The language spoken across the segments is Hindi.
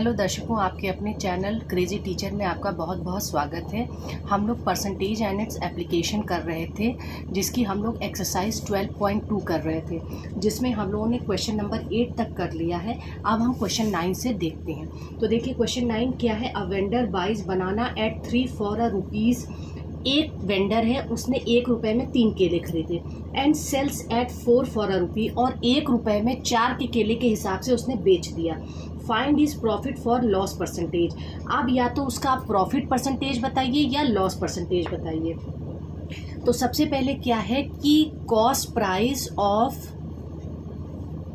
हेलो दर्शकों, आपके अपने चैनल क्रेजी टीचर में आपका बहुत बहुत स्वागत है। हम लोग परसेंटेज एंड इट्स एप्लीकेशन कर रहे थे, जिसकी हम लोग एक्सरसाइज 12.2 कर रहे थे, जिसमें हम लोगों ने क्वेश्चन नंबर 8 तक कर लिया है। अब हम क्वेश्चन 9 से देखते हैं। तो देखिए क्वेश्चन 9 क्या है। A vendor buys banana at 3 for a rupees. एक वेंडर है, उसने 1 रुपये में 3 केले खरीदे and sells at 4 for a rupee, और 1 रुपये में 4 के केले के हिसाब से उसने बेच दिया। Find his profit for loss percentage. अब या तो उसका आप प्रॉफिट परसेंटेज बताइए या लॉस परसेंटेज बताइए। तो सबसे पहले क्या है कि cost price of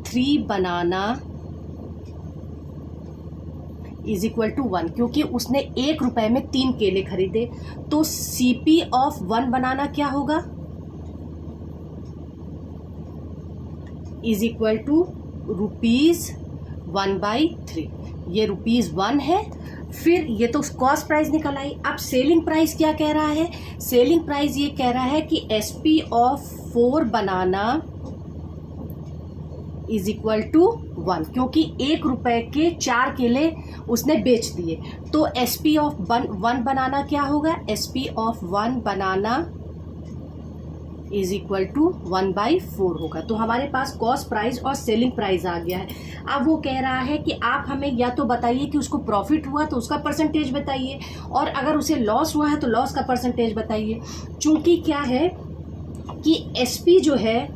3 banana is equal to 1, क्योंकि उसने 1 रुपये में 3 केले खरीदे। तो CP ऑफ 1 बनाना क्या होगा, इज इक्वल टू ₹1/3। ये ₹1 है। फिर ये तो कॉस्ट प्राइस निकल आई। अब सेलिंग प्राइस क्या कह रहा है। सेलिंग प्राइस ये कह रहा है कि SP of 4 banana is equal to 1, क्योंकि 1 रुपये के 4 केले उसने बेच दिए। तो SP ऑफ 1 बनाना क्या होगा, SP of 1 banana is equal to 1/4 होगा। तो हमारे पास कॉस्ट प्राइस और सेलिंग प्राइस आ गया है। अब वो कह रहा है कि आप हमें या तो बताइए कि उसको प्रॉफिट हुआ तो उसका परसेंटेज बताइए, और अगर उसे लॉस हुआ है तो लॉस का परसेंटेज बताइए। चूंकि क्या है कि SP जो है,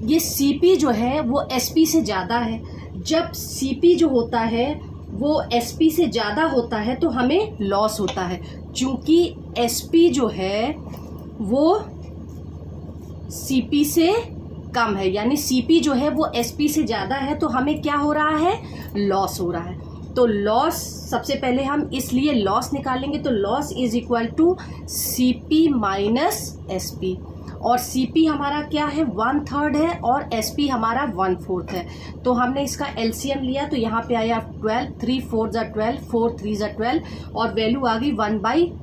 ये CP जो है वो SP से ज़्यादा है। जब CP जो होता है वो SP से ज़्यादा होता है तो हमें लॉस होता है। चूंकि SP जो है वो CP से कम है, यानी CP जो है वो SP से ज़्यादा है, तो हमें क्या हो रहा है, लॉस हो रहा है। तो लॉस सबसे पहले हम इसलिए लॉस निकालेंगे। तो loss is equal to CP minus SP, और CP हमारा क्या है, 1/3 है, और SP हमारा 1/4 है। तो हमने इसका LCM लिया तो यहाँ पे आया 12, 3 4 = 12, 4 3 = 12, और वैल्यू आ गई 1/12।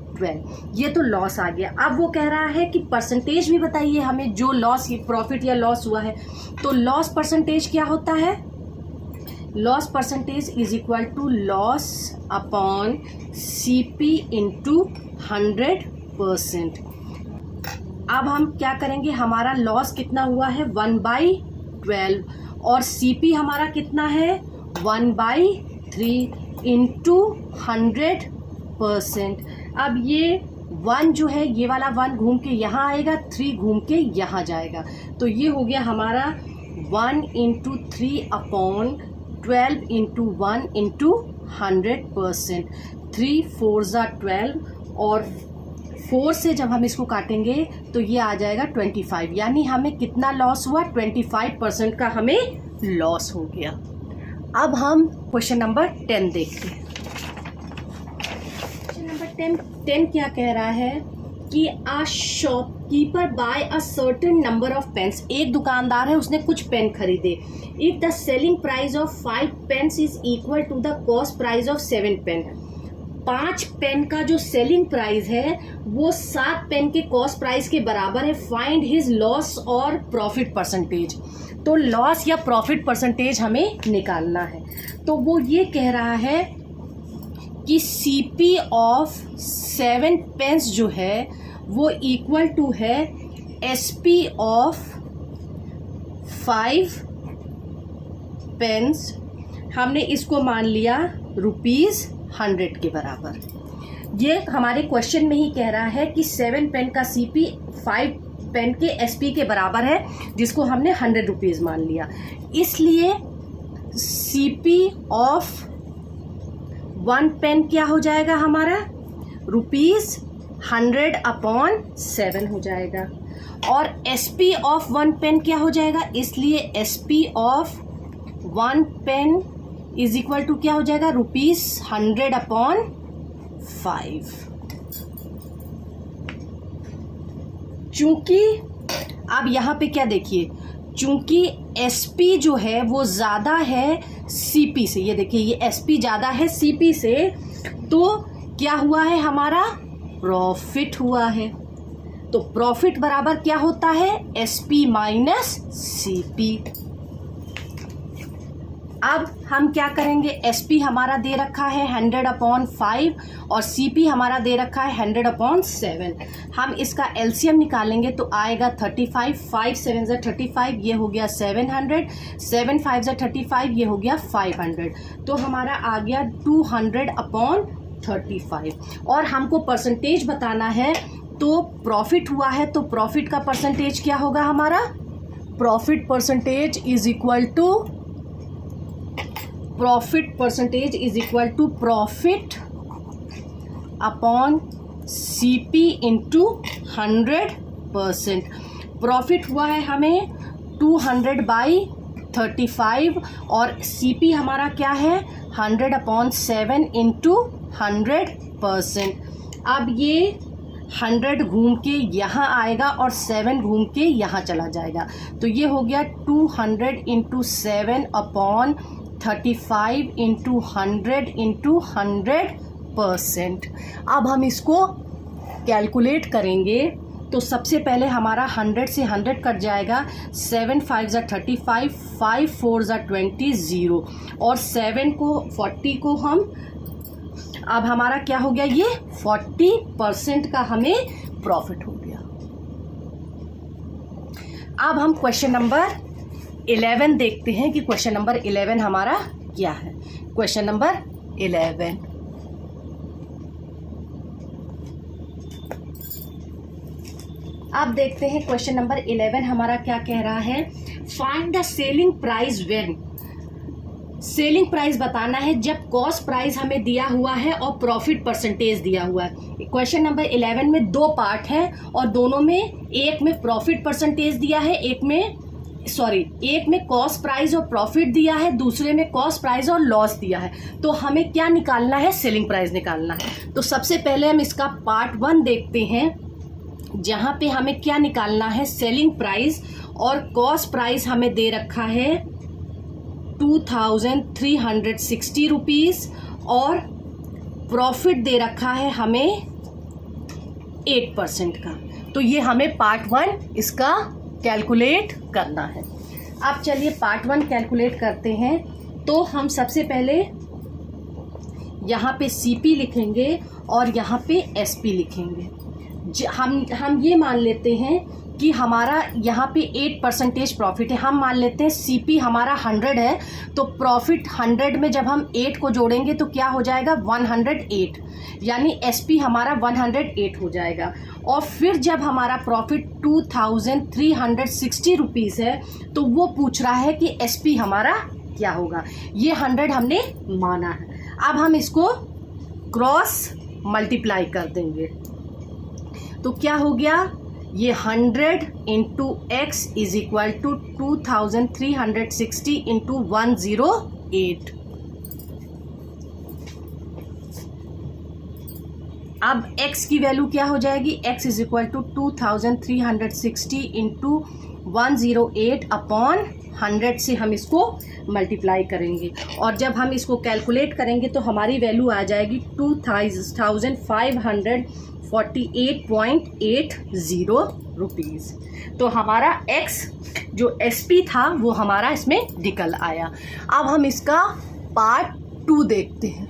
ये तो लॉस आ गया। अब वो कह रहा है कि परसेंटेज भी बताइए हमें, जो लॉस, प्रॉफिट या लॉस हुआ है। तो लॉस परसेंटेज क्या होता है, loss percentage is equal to loss upon CP into 100%। अब हम क्या करेंगे, हमारा लॉस कितना हुआ है, 1/12, और CP हमारा कितना है, 1/3 इंटू 100%। अब ये 1 जो है, ये वाला 1 घूम के यहाँ आएगा, 3 घूम के यहाँ जाएगा। तो ये हो गया हमारा 1 इंटू 3 अपॉन 12 इंटू 1 इंटू 100%। 3 4 = 12, और 4 से जब हम इसको काटेंगे तो ये आ जाएगा 25, यानी हमें कितना लॉस हुआ, 25% का हमें लॉस हो गया। अब हम क्वेश्चन नंबर 10 देखते हैं। क्वेश्चन नंबर 10 क्या कह रहा है कि a shopkeeper buy a certain number of pens. एक दुकानदार है, उसने कुछ पेन खरीदे। If the selling price of 5 pens is equal to the cost price of 7 pen. 5 pen का जो सेलिंग प्राइस है वो 7 पेन के कॉस्ट प्राइस के बराबर है। फाइंड हिज लॉस और प्रॉफिट परसेंटेज। तो लॉस या प्रॉफिट परसेंटेज हमें निकालना है। तो वो ये कह रहा है कि CP ऑफ 7 पेन्स जो है वो इक्वल टू है SP ऑफ 5 पेन्स। हमने इसको मान लिया ₹100 के बराबर। ये हमारे क्वेश्चन में ही कह रहा है कि 7 पेन का CP 5 पेन के SP के बराबर है, जिसको हमने ₹100 मान लिया। इसलिए CP ऑफ 1 पेन क्या हो जाएगा हमारा, ₹100/7 हो जाएगा। और SP ऑफ 1 पेन क्या हो जाएगा, इसलिए SP of 1 pen is equal to क्या हो जाएगा, ₹100/5। चूंकि अब यहाँ पे क्या देखिए, चूंकि SP जो है वो ज़्यादा है CP से, ये देखिए ये SP ज़्यादा है CP से, तो क्या हुआ है, हमारा प्रॉफिट हुआ है। तो प्रॉफिट बराबर क्या होता है, SP माइनस CP। अब हम क्या करेंगे, SP हमारा दे रखा है 100/5 और CP हमारा दे रखा है 100/7। हम इसका LCM निकालेंगे तो आएगा 35, 5 7 ज़ा 35, ये हो गया 700, 7 5 ज़ा 35, ये हो गया 500, तो हमारा आ गया 200/35। और हमको परसेंटेज बताना है, तो प्रॉफिट हुआ है तो प्रॉफिट का परसेंटेज क्या होगा हमारा, profit percentage is equal to profit upon CP into 100%। Profit हुआ है हमें 200/35 और CP हमारा क्या है 100/7 इंटू 100%। अब ये 100 घूम के यहाँ आएगा और 7 घूम के यहाँ चला जाएगा, तो ये हो गया 200 इंटू 7/35 इंटू 100 इंटू 100%। अब हम इसको कैलकुलेट करेंगे तो सबसे पहले हमारा 100 से 100 कट जाएगा, 7 5 ज़ा 35, 5 4 ज़ा 20, 0 और 7 को 40 को हम, अब हमारा क्या हो गया, ये 40% का हमें प्रॉफिट हो गया। अब हम क्वेश्चन नंबर 11 देखते हैं कि क्वेश्चन नंबर 11 हमारा क्या है। क्वेश्चन नंबर 11, अब देखते हैं क्वेश्चन नंबर 11 हमारा क्या कह रहा है, find the selling price when. Selling price बताना है जब कॉस्ट प्राइस हमें दिया हुआ है और प्रॉफिट परसेंटेज दिया हुआ है। क्वेश्चन नंबर 11 में 2 पार्ट है और दोनों में, एक में प्रॉफिट परसेंटेज दिया है, एक में कॉस्ट प्राइस और प्रॉफिट दिया है, दूसरे में कॉस्ट प्राइस और लॉस दिया है। तो हमें क्या निकालना है, सेलिंग प्राइस निकालना है। तो सबसे पहले हम इसका पार्ट 1 देखते हैं, जहाँ पे हमें क्या निकालना है, सेलिंग प्राइस और कॉस्ट प्राइस हमें दे रखा है 2360 रुपीज़ और प्रॉफिट दे रखा है हमें 8% का। तो ये हमें पार्ट 1 इसका कैलकुलेट करना है। अब चलिए पार्ट 1 कैलकुलेट करते हैं। तो हम सबसे पहले यहाँ पे CP लिखेंगे और यहाँ पे SP लिखेंगे। हम ये मान लेते हैं कि हमारा यहाँ पे 8% प्रॉफिट है। हम मान लेते हैं CP हमारा 100 है, तो प्रॉफिट 100 में जब हम 8 को जोड़ेंगे तो क्या हो जाएगा 108, यानी SP हमारा 108 हो जाएगा। और फिर जब हमारा प्रॉफिट 2360 रुपीज़ है तो वो पूछ रहा है कि SP हमारा क्या होगा। ये 100 हमने माना है। अब हम इसको क्रॉस मल्टीप्लाई कर देंगे तो क्या हो गया, ये 100 into x is equal to 2360 into 108। अब x की वैल्यू क्या हो जाएगी, x is equal to 2360 into 108 upon 100 से हम इसको मल्टीप्लाई करेंगे और जब हम इसको कैलकुलेट करेंगे तो हमारी वैल्यू आ जाएगी 2548.80 रुपीज़। तो हमारा x जो SP था वो हमारा इसमें निकल आया। अब हम इसका पार्ट 2 देखते हैं।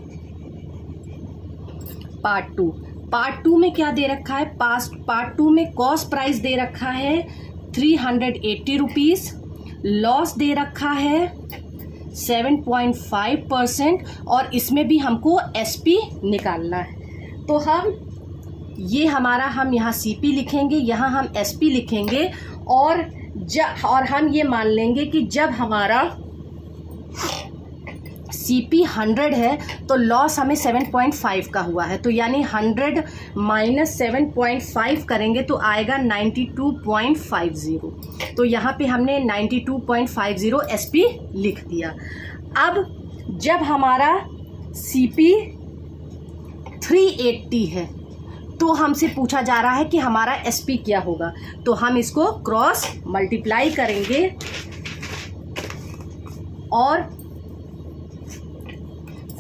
पार्ट 2 में क्या दे रखा है, पार्ट 2 में कॉस्ट प्राइस दे रखा है 380 रुपीज़, लॉस दे रखा है 7.5% और इसमें भी हमको SP निकालना है। तो हम यहाँ CP लिखेंगे, यहाँ हम SP लिखेंगे और हम ये मान लेंगे कि जब हमारा CP 100 है तो लॉस हमें 7.5 का हुआ है, तो यानी 100 माइनस 7.5 करेंगे तो आएगा 92.50। तो यहाँ पे हमने 92.50 SP लिख दिया। अब जब हमारा CP 380 है तो हमसे पूछा जा रहा है कि हमारा SP क्या होगा। तो हम इसको क्रॉस मल्टीप्लाई करेंगे और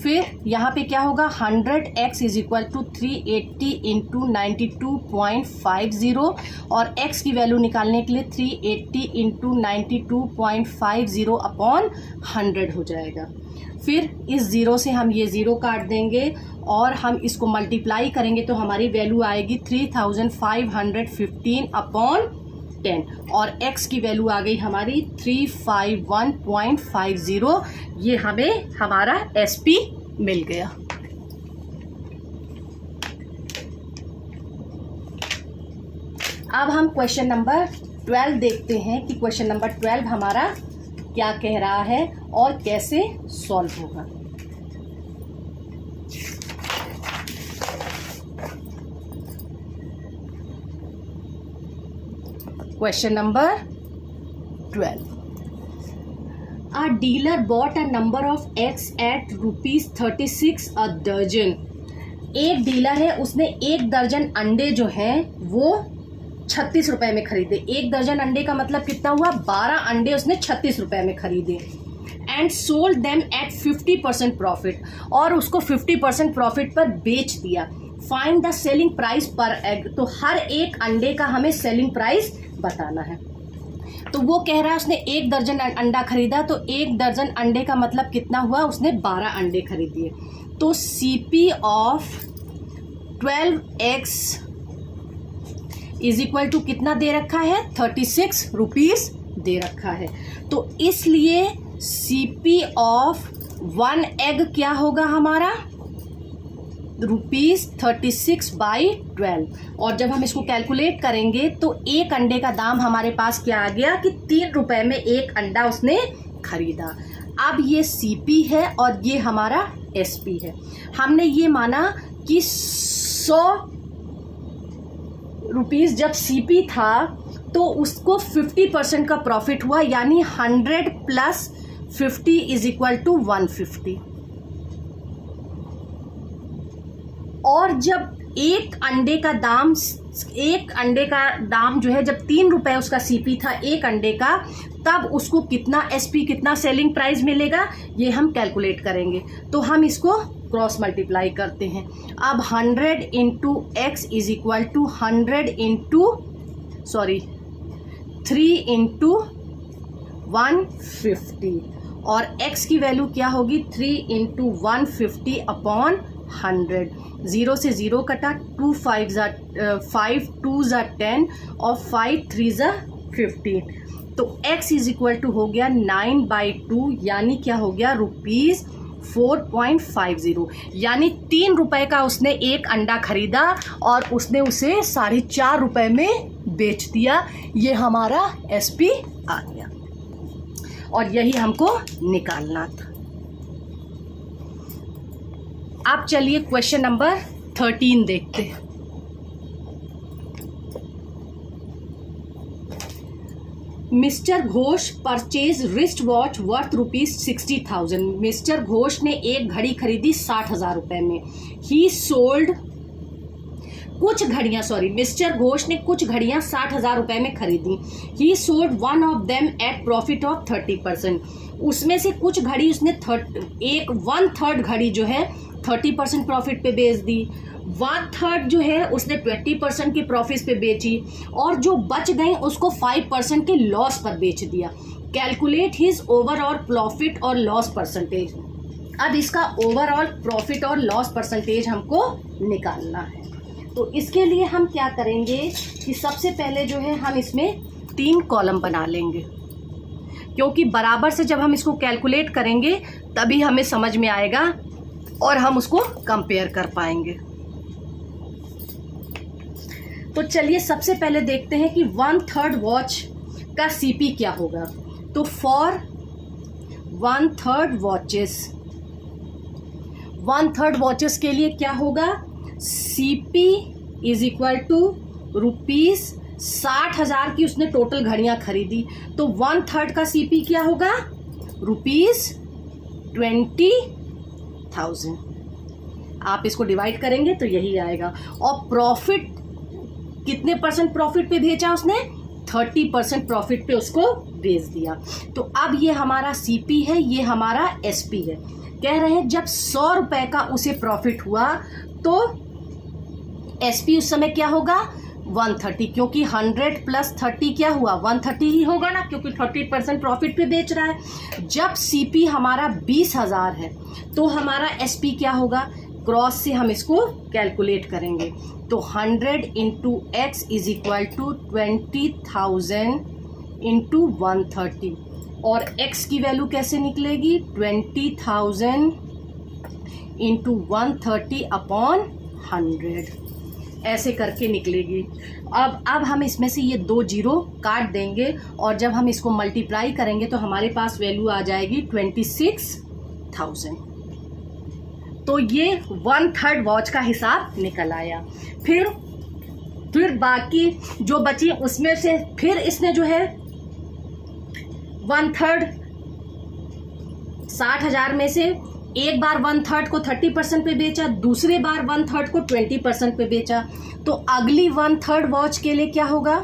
फिर यहाँ पे क्या होगा 100x is equal to 380 into 92.50 और x की वैल्यू निकालने के लिए 380 इंटू 92.50 अपॉन 100 हो जाएगा। फिर इस ज़ीरो से हम ये ज़ीरो काट देंगे और हम इसको मल्टीप्लाई करेंगे तो हमारी वैल्यू आएगी 3515 अपॉन 10 और x की वैल्यू आ गई हमारी 351.50। ये हमें हमारा SP मिल गया। अब हम क्वेश्चन नंबर 12 देखते हैं कि क्वेश्चन नंबर 12 हमारा क्या कह रहा है और कैसे सॉल्व होगा। Question number 12. A dealer bought a number of eggs at ₹36 a dozen. एक डीलर है, उसने 1 दर्जन अंडे जो हैं वो 36 रुपए में खरीदे। 1 दर्जन अंडे का मतलब कितना हुआ, 12 अंडे उसने 36 रुपए में खरीदे। And sold them at 50% profit, और उसको 50% प्रॉफिट पर बेच दिया। फाइंड द सेलिंग प्राइस पर एग, तो हर एक अंडे का हमें सेलिंग प्राइस बताना है। तो वो कह रहा है उसने 1 दर्जन अंडा खरीदा, तो 1 दर्जन अंडे का मतलब कितना हुआ, उसने 12 अंडे खरीदिए। तो CP of 12 eggs is equal to कितना दे रखा है, 36 रुपीज़ दे रखा है। तो इसलिए CP ऑफ 1 egg क्या होगा हमारा, ₹36/12। और जब हम इसको कैलकुलेट करेंगे तो एक अंडे का दाम हमारे पास क्या आ गया कि 3 रुपए में एक अंडा उसने खरीदा। अब ये CP है और ये हमारा SP है। हमने ये माना कि 100 रुपीज़ जब CP था तो उसको 50% का प्रॉफिट हुआ, यानी 100 प्लस 50 इज इक्वल टू 150। और जब एक अंडे का दाम जो है, जब 3 रुपए उसका CP था एक अंडे का, तब उसको कितना SP, कितना सेलिंग प्राइस मिलेगा, ये हम कैलकुलेट करेंगे। तो हम इसको क्रॉस मल्टीप्लाई करते हैं। अब 100 into x is equal to 3 into 150 और x की वैल्यू क्या होगी, 3 इंटू 150 अपॉन 100। 0 से 0 कटा, 2 5 2 10 और 5 3 15। तो x इज इक्वल टू हो गया 9/2, यानी क्या हो गया, ₹4.50। यानी 3 रुपए का उसने एक अंडा खरीदा और उसने उसे 4.5 रुपए में बेच दिया। ये हमारा SP आ गया और यही हमको निकालना था। अब चलिए क्वेश्चन नंबर 13 देखते हैं। Mister Ghosh purchase wrist watch worth ₹60,000। Mister Ghosh ने एक घड़ी खरीदी 60,000 रुपए में। ही सोल्ड मिस्टर घोष ने कुछ घड़ियां 60,000 रुपए में खरीदी। ही sold one of them at profit of 30%। उसमें से कुछ घड़ी उसने 1/3 घड़ी जो है 30% प्रॉफिट पे बेच दी। 1/3 जो है उसने 20% के प्रॉफिट पे बेची और जो बच गई उसको 5% के लॉस पर बेच दिया। कैलकुलेट हिज ओवरऑल प्रॉफिट और लॉस परसेंटेज। अब इसका ओवरऑल प्रॉफिट और लॉस परसेंटेज हमको निकालना है। तो इसके लिए हम क्या करेंगे कि सबसे पहले जो है हम इसमें 3 कॉलम बना लेंगे, क्योंकि बराबर से जब हम इसको कैलकुलेट करेंगे तभी हमें समझ में आएगा और हम उसको कंपेयर कर पाएंगे। तो चलिए सबसे पहले देखते हैं कि 1/3 वॉच का CP क्या होगा। तो फॉर 1/3 वॉचेस के लिए क्या होगा, CP इज इक्वल टू ₹60,000 की उसने टोटल घड़ियां खरीदी, तो 1/3 का CP क्या होगा, ₹20,000। आप इसको डिवाइड करेंगे तो यही आएगा। और प्रॉफिट कितने % प्रॉफिट पे बेचा उसने, 30% प्रॉफिट पे उसको बेच दिया। तो अब ये हमारा CP है, ये हमारा SP है। कह रहे हैं जब 100 रुपए का उसे प्रॉफिट हुआ तो एसपी उस समय क्या होगा 130, क्योंकि 100 प्लस 30 क्या हुआ 130 ही होगा ना, क्योंकि 30% प्रॉफिट पे बेच रहा है। जब सीपी हमारा 20,000 है तो हमारा एसपी क्या होगा, क्रॉस से हम इसको कैलकुलेट करेंगे तो 100 into x is equal to 20,000 into 130, और x की वैल्यू कैसे निकलेगी 20,000 इंटू 130 अपॉन 100, ऐसे करके निकलेगी। अब हम इसमें से ये 2 जीरो काट देंगे और जब हम इसको मल्टीप्लाई करेंगे तो हमारे पास वैल्यू आ जाएगी 26,000। तो ये 1/3 वॉच का हिसाब निकल आया। फिर बाकी जो बची उसमें से फिर इसने जो है 1/3 60,000 में से एक बार 1/3 को 30% पे बेचा, दूसरे बार 1/3 को 20% पे बेचा, तो अगली 1/3 वॉच के लिए क्या होगा,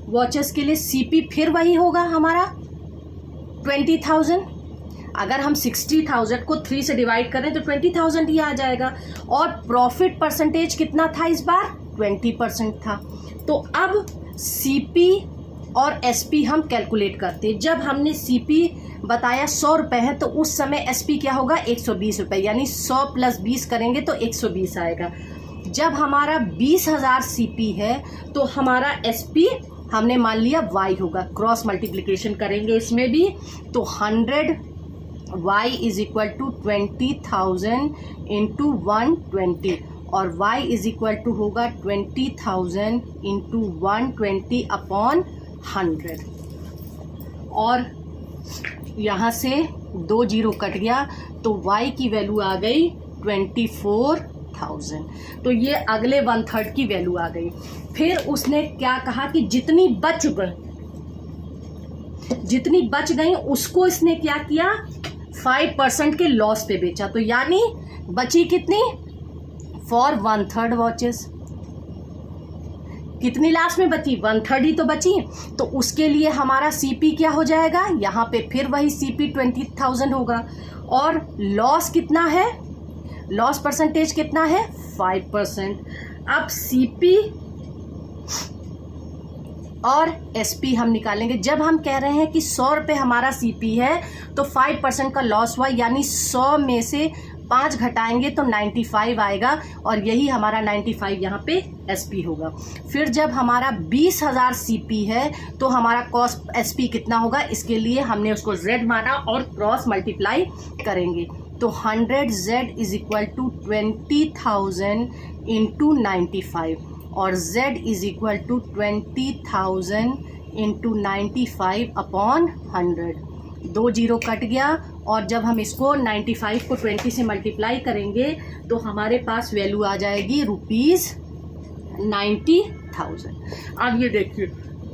वॉचेस के लिए सीपी फिर वही होगा हमारा 20,000। अगर हम 60,000 को 3 से डिवाइड करें तो 20,000 ही आ जाएगा, और प्रॉफिट परसेंटेज कितना था इस बार 20% था। तो अब सीपी और एसपी हम कैलकुलेट करते हैं। जब हमने सीपी बताया 100 रुपए है तो उस समय एसपी क्या होगा 120 रुपए, यानी 100 प्लस 20 करेंगे तो 120 आएगा। जब हमारा 20,000 सीपी है तो हमारा एसपी हमने मान लिया वाई होगा, क्रॉस मल्टीप्लिकेशन करेंगे इसमें भी तो 100 y is equal to 20,000 into 120, और y इज इक्वल टू होगा 20,000 इंटू 120 अपॉन 100, और यहाँ से 2 जीरो कट गया तो y की वैल्यू आ गई 24,000। तो ये अगले 1/3 की वैल्यू आ गई। फिर उसने क्या कहा कि जितनी बच गई उसको इसने क्या किया 5% के लॉस पे बेचा, तो यानी बची कितनी फॉर 1/3 वॉचेस, कितनी लास्ट में बची 1/3 ही तो बची, तो उसके लिए हमारा सीपी क्या हो जाएगा, यहाँ पे फिर वही सीपी 20,000 होगा, और लॉस कितना है, लॉस परसेंटेज कितना है 5%। अब सीपी और एसपी हम निकालेंगे। जब हम कह रहे हैं कि 100 रुपये हमारा सीपी है तो 5% का लॉस हुआ, यानी 100 में से 5 घटाएंगे तो 95 आएगा, और यही हमारा 95 यहाँ पे एसपी होगा। फिर जब हमारा 20,000 सीपी है तो हमारा कॉस्ट एसपी कितना होगा, इसके लिए हमने उसको z माना और क्रॉस मल्टीप्लाई करेंगे तो 100 z is equal to 20,000 into 95, और z is equal to 20,000 into 95 upon 100। 2 zero cut गया, और जब हम इसको 95 को 20 से मल्टीप्लाई करेंगे तो हमारे पास वैल्यू आ जाएगी ₹90,000। अब ये देखिए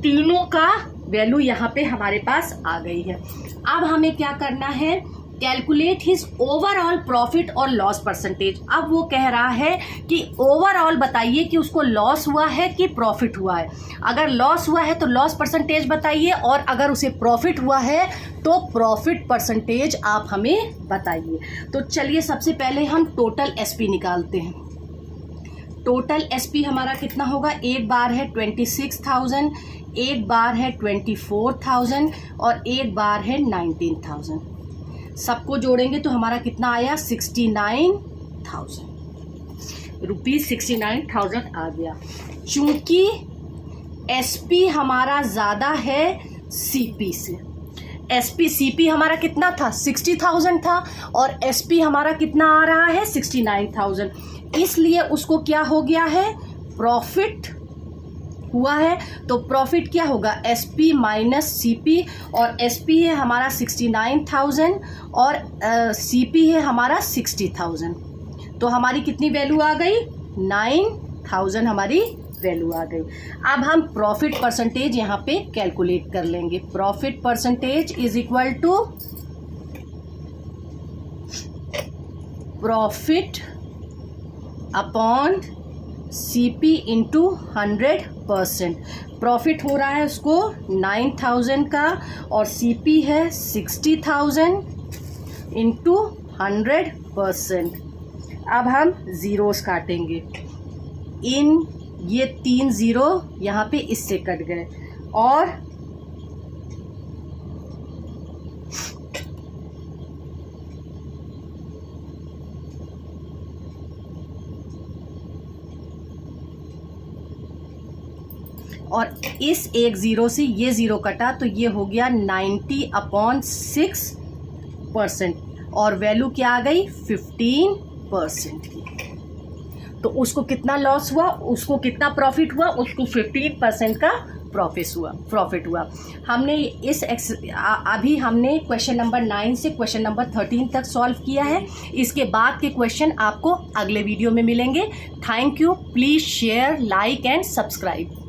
तीनों का वैल्यू यहाँ पे हमारे पास आ गई है। अब हमें क्या करना है, कैलकुलेट हिज ओवरऑल प्रॉफिट और लॉस परसेंटेज। अब वो कह रहा है कि ओवरऑल बताइए कि उसको लॉस हुआ है कि प्रॉफिट हुआ है। अगर लॉस हुआ है तो लॉस परसेंटेज बताइए, और अगर उसे प्रॉफिट हुआ है तो प्रॉफिट परसेंटेज आप हमें बताइए। तो चलिए सबसे पहले हम टोटल एसपी निकालते हैं। टोटल एसपी हमारा कितना होगा, एक बार है 26,000, एक बार है 24,000 और एक बार है 19,000। सबको जोड़ेंगे तो हमारा कितना आया 69,000 रुपीज़, 69,000 आ गया। चूंकि एसपी हमारा ज़्यादा है सीपी से, एसपी सीपी हमारा कितना था 60,000 था, और एसपी हमारा कितना आ रहा है 69,000, इसलिए उसको क्या हो गया है प्रॉफिट हुआ है। तो प्रॉफिट क्या होगा एसपी माइनस सीपी, और एसपी है हमारा 69,000 और सीपी है हमारा 60,000, तो हमारी कितनी वैल्यू आ गई 9,000 हमारी वैल्यू आ गई। अब हम प्रॉफिट परसेंटेज यहाँ पे कैलकुलेट कर लेंगे। Profit percentage is equal to profit upon CP into 100%। Profit हो रहा है उसको 9,000 का और सीपी है 60,000 इंटू 100%। अब हम ज़ीरोस काटेंगे, इन ये 3 ज़ीरो यहाँ पे इससे कट गए, और इस एक ज़ीरो से ये ज़ीरो कटा तो ये हो गया 90/6%, और वैल्यू क्या आ गई 15% की। तो उसको कितना लॉस हुआ, उसको कितना प्रॉफिट हुआ, उसको 15% का प्रॉफिट हुआ। हमने अभी हमने क्वेश्चन नंबर 9 से क्वेश्चन नंबर 13 तक सॉल्व किया है। इसके बाद के क्वेश्चन आपको अगले वीडियो में मिलेंगे। Thank you. Please share, like and subscribe.